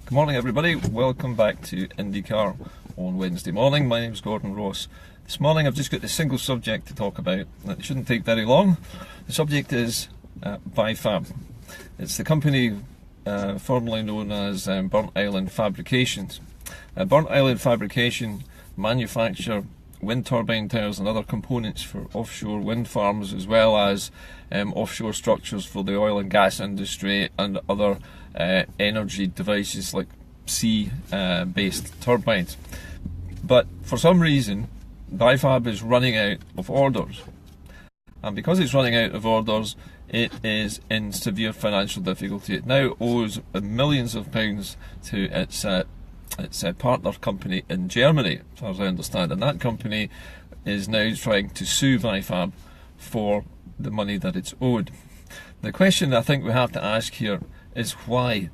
Good morning everybody, welcome back to Indycar on Wednesday morning. My name is Gordon Ross. This morning I've just got a single subject to talk about. It shouldn't take very long. The subject is BiFab. It's the company formerly known as Island Fabrication. Island Fabrication manufacture wind turbine towers and other components for offshore wind farms, as well as offshore structures for the oil and gas industry and other energy devices like sea-based turbines. But for some reason BiFab is running out of orders, and because it's running out of orders it is in severe financial difficulty. It now owes millions of pounds to its partner company in Germany, as far as I understand, and that company is now trying to sue BiFab for the money that it's owed. The question I think we have to ask here is why?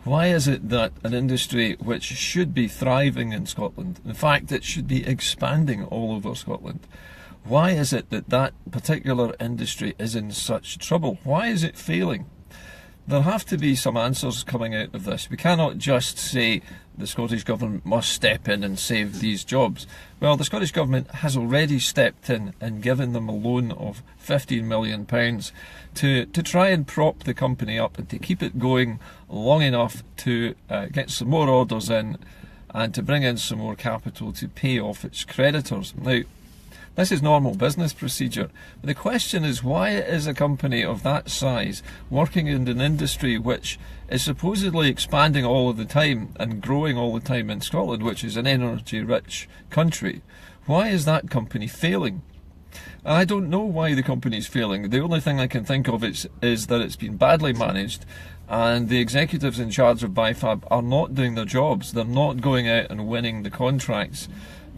Why is it that an industry which should be thriving in Scotland, in fact it should be expanding all over Scotland, why is it that that particular industry is in such trouble? Why is it failing? There have to be some answers coming out of this. We cannot just say the Scottish Government must step in and save these jobs. Well, the Scottish Government has already stepped in and given them a loan of £15 million to try and prop the company up and to keep it going long enough to get some more orders in and to bring in some more capital to pay off its creditors. Now, this is normal business procedure. But the question is, why is a company of that size working in an industry which is supposedly expanding all of the time and growing all the time in Scotland, which is an energy-rich country? Why is that company failing? I don't know why the company is failing. The only thing I can think of is that it's been badly managed, and the executives in charge of BiFab are not doing their jobs. They're not going out and winning the contracts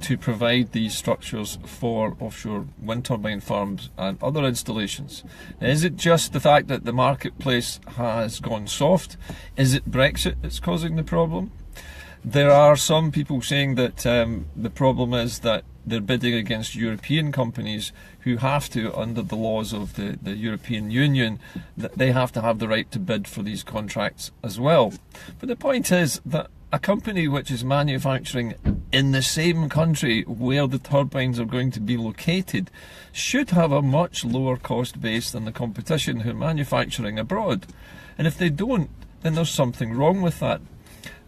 to provide these structures for offshore wind turbine farms and other installations. Is it just the fact that the marketplace has gone soft? Is it Brexit that's causing the problem? There are some people saying that the problem is that they're bidding against European companies who have to, under the laws of the European Union, that they have to have the right to bid for these contracts as well. But the point is that a company which is manufacturing in the same country where the turbines are going to be located should have a much lower cost base than the competition who are manufacturing abroad. And if they don't, then there's something wrong with that.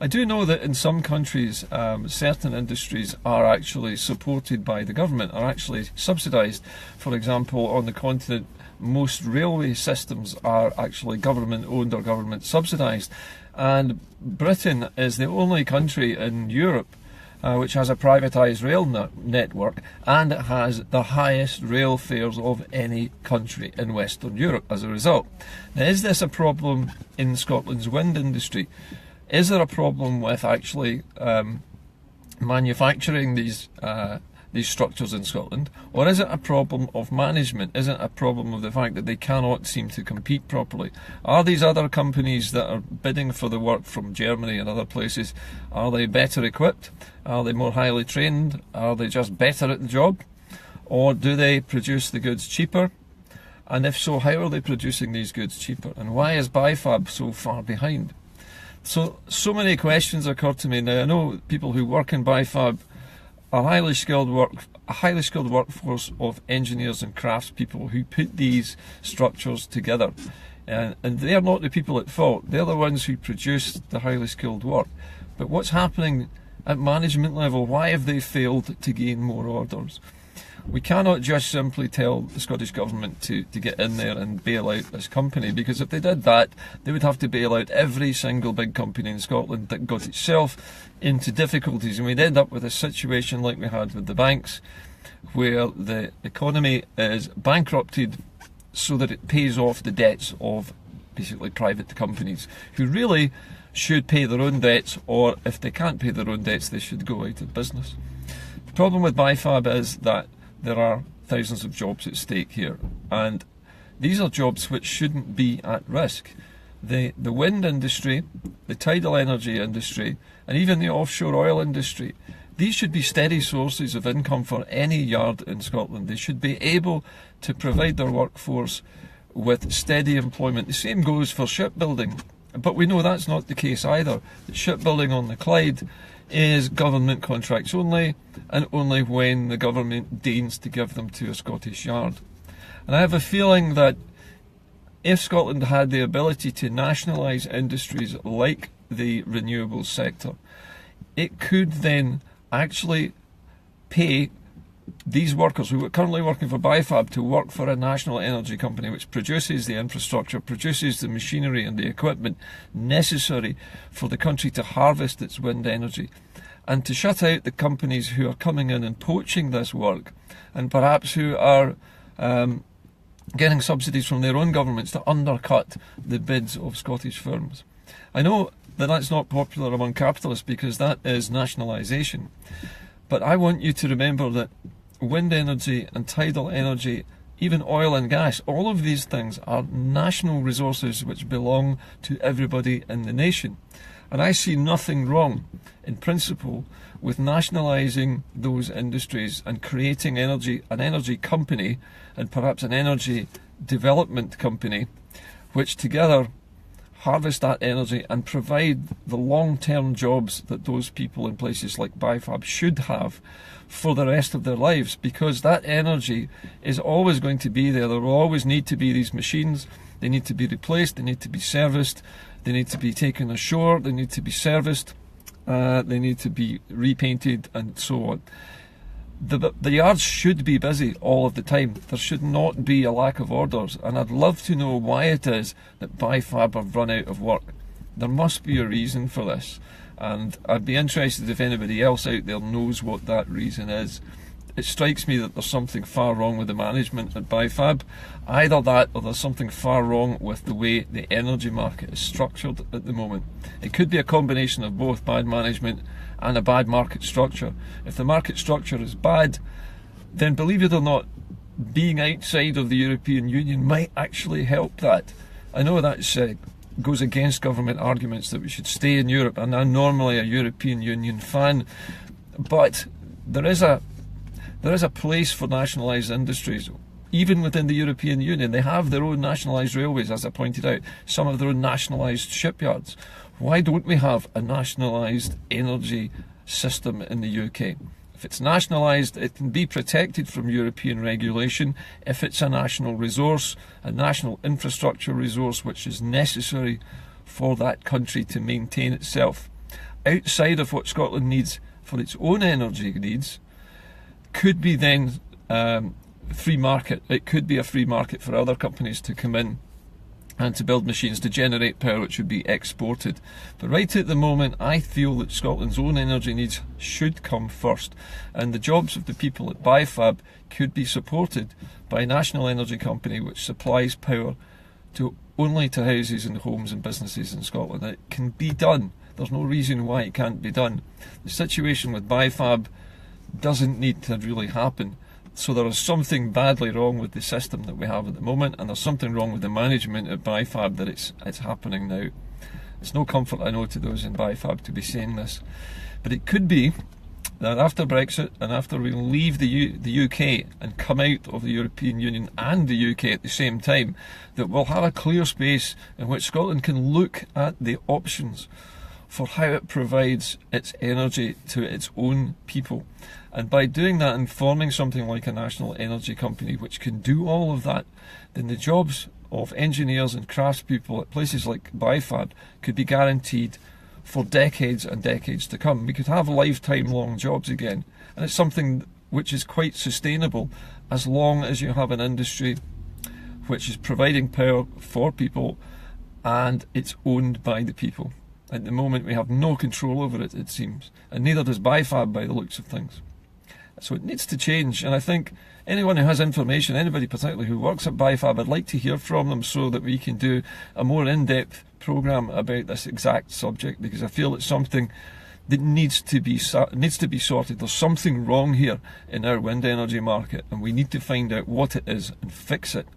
I do know that in some countries certain industries are actually supported by the government, are actually subsidised. For example, on the continent, most railway systems are actually government owned or government subsidised, and Britain is the only country in Europe which has a privatised rail network, and it has the highest rail fares of any country in Western Europe as a result. Now, is this a problem in Scotland's wind industry? Is there a problem with actually manufacturing these structures in Scotland, or is it a problem of management? Is it a problem of the fact that they cannot seem to compete properly? Are these other companies that are bidding for the work from Germany and other places, are they better equipped? Are they more highly trained? Are they just better at the job? Or do they produce the goods cheaper? And if so, how are they producing these goods cheaper? And why is BiFab so far behind? So many questions occur to me now. I know people who work in BiFab, a highly skilled workforce of engineers and craftspeople who put these structures together, and they are not the people at fault. They're the ones who produce the highly skilled work. But what's happening at management level? Why have they failed to gain more orders? We cannot just simply tell the Scottish Government to get in there and bail out this company, because if they did that, they would have to bail out every single big company in Scotland that got itself into difficulties, and we'd end up with a situation like we had with the banks, where the economy is bankrupted so that it pays off the debts of basically private companies, who really should pay their own debts, or if they can't pay their own debts, they should go out of business. The problem with BiFab is that there are thousands of jobs at stake here, and these are jobs which shouldn't be at risk. The wind industry, the tidal energy industry, and even the offshore oil industry, these should be steady sources of income for any yard in Scotland. They should be able to provide their workforce with steady employment. The same goes for shipbuilding. But we know that's not the case either. The shipbuilding on the Clyde is government contracts only, and only when the government deigns to give them to a Scottish yard. And I have a feeling that if Scotland had the ability to nationalise industries like the renewables sector, it could then actually pay these workers who are currently working for BiFab to work for a national energy company which produces the infrastructure, produces the machinery and the equipment necessary for the country to harvest its wind energy, and to shut out the companies who are coming in and poaching this work, and perhaps who are getting subsidies from their own governments to undercut the bids of Scottish firms. I know that that's not popular among capitalists because that is nationalisation, but I want you to remember that wind energy and tidal energy, even oil and gas, all of these things are national resources which belong to everybody in the nation. And I see nothing wrong, in principle, with nationalising those industries and creating an energy company, and perhaps an energy development company, which together harvest that energy and provide the long-term jobs that those people in places like BiFab should have for the rest of their lives, because that energy is always going to be there. There will always need to be these machines. They need to be replaced, they need to be serviced, they need to be taken ashore, they need to be serviced, they need to be repainted, and so on. The yards should be busy all of the time. There should not be a lack of orders, and I'd love to know why it is that BiFab have run out of work. There must be a reason for this, and I'd be interested if anybody else out there knows what that reason is. It strikes me that there's something far wrong with the management at BiFab. Either that, or there's something far wrong with the way the energy market is structured at the moment. It could be a combination of both bad management and a bad market structure. If the market structure is bad, then believe it or not, being outside of the European Union might actually help that. I know that goes against government arguments that we should stay in Europe, and I'm normally a European Union fan, but there is a place for nationalised industries. Even within the European Union, they have their own nationalised railways, as I pointed out. Some have their own nationalised shipyards. Why don't we have a nationalised energy system in the UK? If it's nationalised, it can be protected from European regulation if it's a national resource, a national infrastructure resource which is necessary for that country to maintain itself. Outside of what Scotland needs for its own energy needs, could be then free market. It could be a free market for other companies to come in and to build machines to generate power which would be exported. But right at the moment, I feel that Scotland's own energy needs should come first, and the jobs of the people at BiFab could be supported by a national energy company which supplies power only to houses and homes and businesses in Scotland. It can be done. There's no reason why it can't be done. The situation with BiFab doesn't need to really happen. So there is something badly wrong with the system that we have at the moment, and there's something wrong with the management at BiFab that it's happening now. It's no comfort, I know, to those in BiFab to be saying this, but it could be that after Brexit and after we leave the UK and come out of the European Union and the UK at the same time, that we'll have a clear space in which Scotland can look at the options for how it provides its energy to its own people. And by doing that and forming something like a national energy company which can do all of that, then the jobs of engineers and craftspeople at places like BiFab could be guaranteed for decades and decades to come. We could have lifetime long jobs again, and it's something which is quite sustainable as long as you have an industry which is providing power for people and it's owned by the people. At the moment we have no control over it, it seems, and neither does BiFab by the looks of things. So it needs to change, and I think anyone who has information, anybody particularly who works at BiFab, I'd like to hear from them so that we can do a more in-depth programme about this exact subject, because I feel it's something that needs to be sorted. There's something wrong here in our wind energy market, and we need to find out what it is and fix it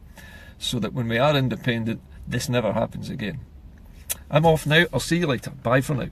so that when we are independent, this never happens again. I'm off now. I'll see you later. Bye for now.